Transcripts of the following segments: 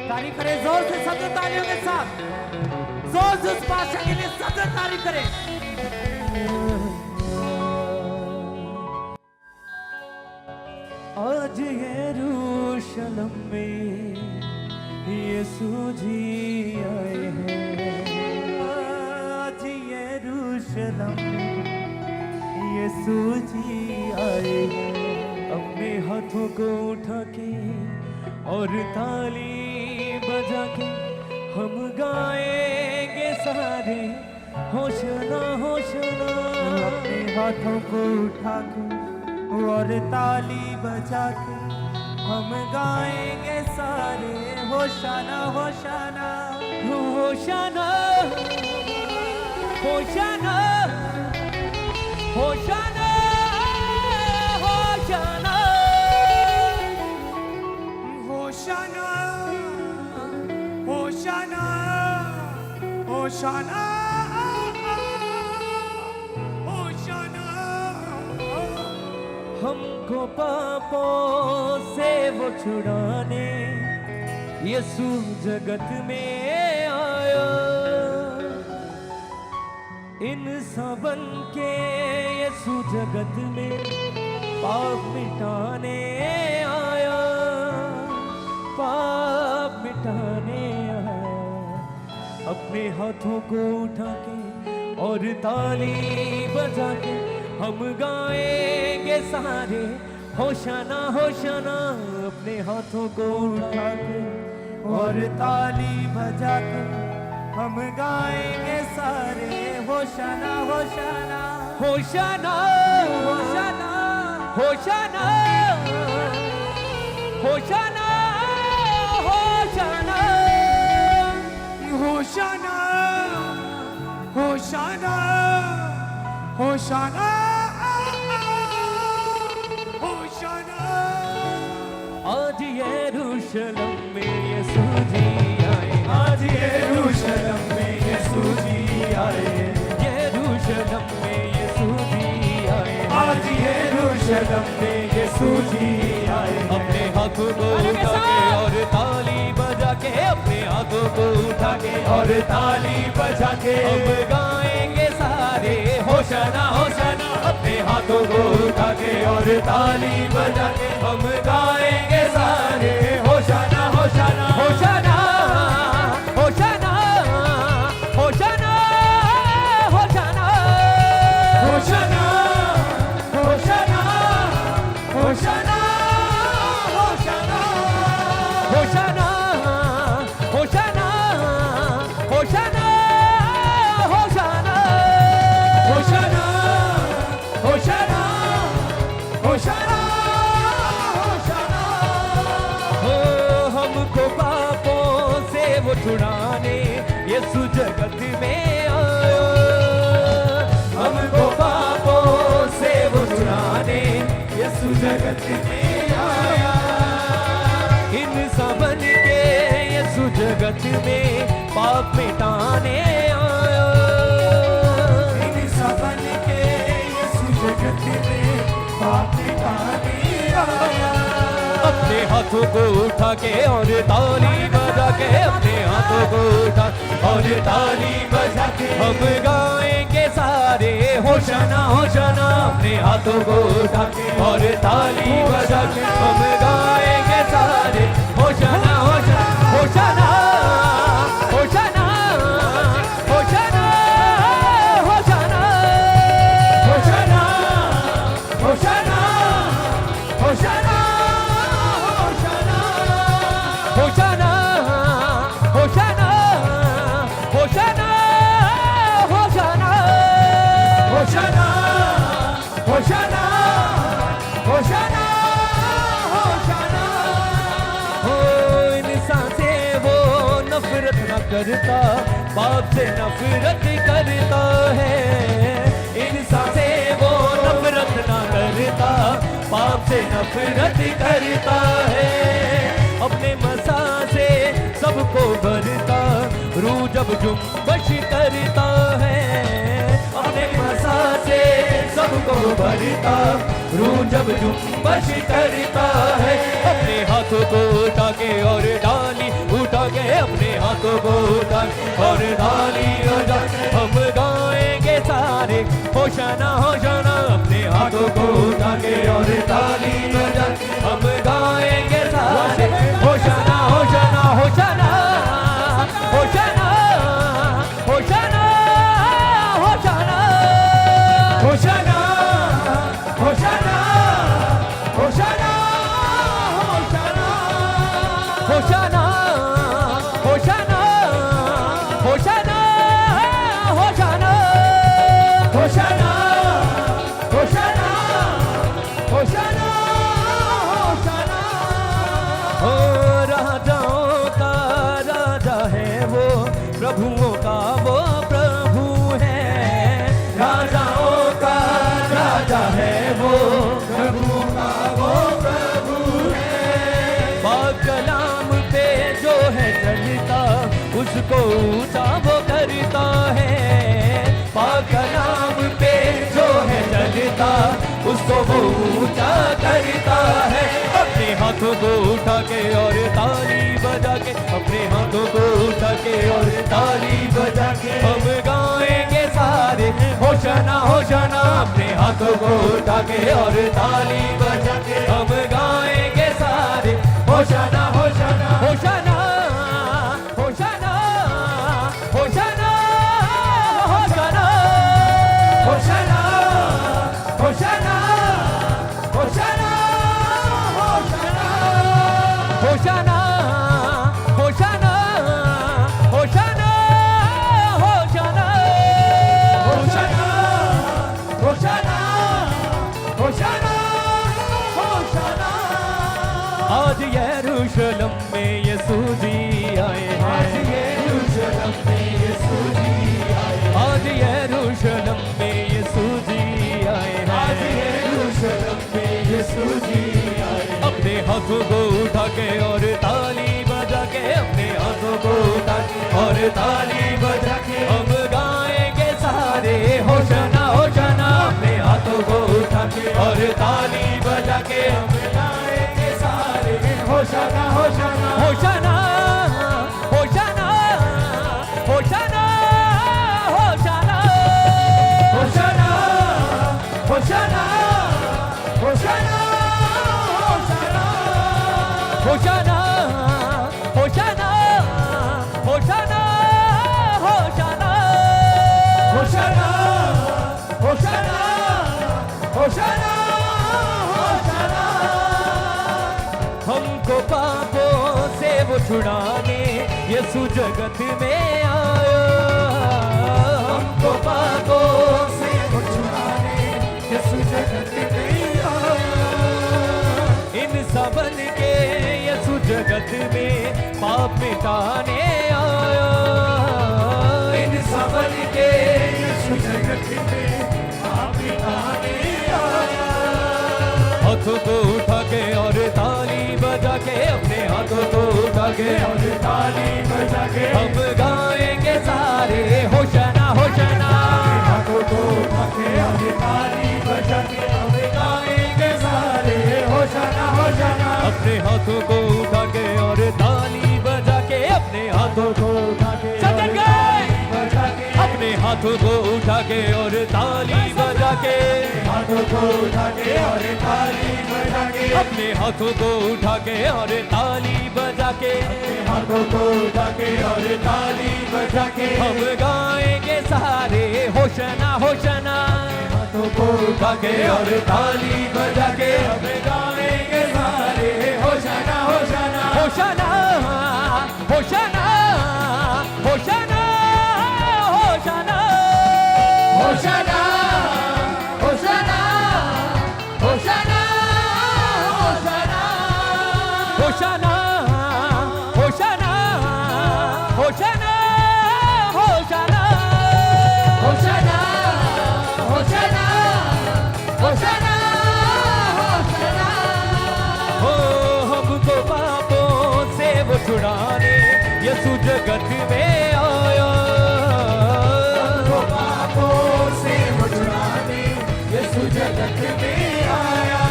तारीफ करें जोर से, सब तालियों के साथ जोर से उस बादशाह के लिए सब तारीफ करें। आज यरूशलेम में यीशु जी आए हैं। आज यरूशलेम में यीशु जी आए हैं। अपने हाथों को उठा के और ताली बजा के हम गाएंगे सारे होशना होशना। अपने हाथों को उठा के और ताली बजा के हम गाएंगे सारे Hoshana Hoshana Hoshana Hoshana Hoshana Hoshana Hoshana Hoshana. हमको पापों से वो छुड़ाने यीशु जगत में आया। इंसान बन के यीशु जगत में पाप मिटाने आया, पाप मिटाने आया। अपने हाथों को उठा के और ताली बजा के हम गाएंगे सारे होशना होशना। अपने हाथों को उठा के और ताली बजा के हम गाएंगे सारे Hoshana Hoshana Hoshana Hoshana Hoshana Hoshana Hoshana Hoshana Hoshana Hoshana Hoshana. आज यरूशलेम में यीशु जी आए। आज यरूशलेम में यीशु जी आए। यरूशलेम में यीशु जी आए। आज यरूशलेम में यीशु जी आए। अपने हाथों को उठा के और ताली बजा के, अपने हाथों को उठा के और ताली बजा के हम गाएंगे सारे होशना होशना। अपने हाथों को उठा के और ताली बजा के हम गाएंगे सारे Hoshana Hoshana Hoshana Hoshana Hoshana Hoshana Hoshana Hoshana Hoshana Hoshana Hoshana Hoshana Hoshana Hoshana Hoshana Hoshana Hoshana Hoshana. हो हमको पापों से वो छुड़ाने यीशु जगत में आया। हमको पापों से वो छुड़ाने यीशु जगत में आया। इंसान बन के यीशु जगत में पाप मिटाने आया। इंसान बन के यीशु जगत में पाप मिटाने आया। अपने हाथों को उठा के और ताली बजा के, अपने हाथों को उठा और ताली बजा के हम गाएंगे सारे होशना होशना। अपने हाथों को उठा के और ताली बजा के हम गाएंगे सारे Hoshana Hoshana Hoshana Hoshana Hoshana Hoshana Hoshana Hoshana Hoshana Hoshana Hoshana Hoshana Hoshana Hoshana Hoshana Hoshana Hoshana. हो इंसान से वो नफरत न करता, पाप से नफरत करता है। इंसान से वो नफरत न करता, पाप से नफरत करता है। अपने मसा से सबको भरता, रूह जब जुम्बश करता है। अपने मसा से सबको भरता, रूह जब जुम्बश करता है। अपने हाथों को उठा के और डाली उठा हाथों को उठा और ताली बजा के हम गाएंगे सारे होशाना होशाना। अपने हाथों को उठा के और ताली बजा के हम गाएंगे सारे होशाना होशाना होशाना होशाना होशाना होशाना होशाना होशाना होशाना होशाना होशाना होशाना होशाना होशाना होशाना होशाना होशाना। ओ राजाओं का राजा है वो, प्रभुओं का वो प्रभु है। राजाओं का राजा है वो, प्रभुओं का वो प्रभु है। बाकलाम पे जो है चलता उसको ऊंचा वो करता है। बाकलाम पे जो है चलता उसको वो ऊंचा करता है। अपने हाथों को उठा के और ताली बजा के अपने हाथों को उठा के और ताली बजा के हम गाएंगे सारे होशाना होशाना। अपने हाथों को उठा के और ताली बजा के हम गाएंगे सारे होशाना होशाना होशाना होशाना होशाना होशाना होशाना होशाना होशाना होशाना होशाना होशाना होशाना होशाना होशाना होशाना होशाना। आज यरूशलेम में यीशु जी आए हैं। आज यरूशलेम में यीशु जी आए हैं। आज यरूशलेम में यीशु जी आए हैं। आज यरूशलेम में यीशु जी आए हैं। अपने हाथों को उठा के और ताली बजा के अपने हाथों को उठा के और ताली बजा के हम गाएंगे सारे होशाना होशाना। अपने हाथों को उठा के और ताली बजा के हम गाएंगे सारे होशाना होशाना होशाना होशाना होशाना होशाना होशाना होशाना होशाना होशाना होशाना होशाना होशाना होशाना होशाना होशाना होशाना। हमको पापों से वो छुड़ाने यीशु जगत में आया। हमको पापों से वो छुड़ाने यीशु जगत में आया। इन सबन के यीशु जगत में पाप मिटाने आया। इन सबन के यीशु जगत में पाप मिटाने आया। हाथों को उठा के और ताली बजा के अपने हाथों को उठा के और ताली बजा के हम गाएंगे सारे होशाना होशाना। हाथों को उठा के और ताली बजा के हम गाएंगे सारे होशाना होशाना। अपने हाथों को उठा के और ताली बजा के अपने हाथों को उठा के अपने हाथों को उठा के और ताली बजा के हाथों को उठा के और ताली बजा के अपने हाथों को उठा के और ताली बजा के हाथों को उठा के और ताली बजा के हम गाएंगे सारे होशाना होशाना। हाथों को उठा के और ताली बजा के हम गाएंगे सारे होशाना होशाना होशाना होशाना होशाना होशाना होशाना होशाना होशाना होशाना होशाना होशाना होशाना होशाना होशाना होशाना होशाना होशाना। हो हमको पापों से वो छुड़ाने यीशु जगत में आया। हमको पापों से वो छुड़ाने यीशु जगत में आया।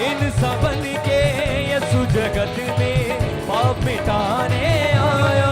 इन सबन के यीशु जगत में पाप मिटाने आया।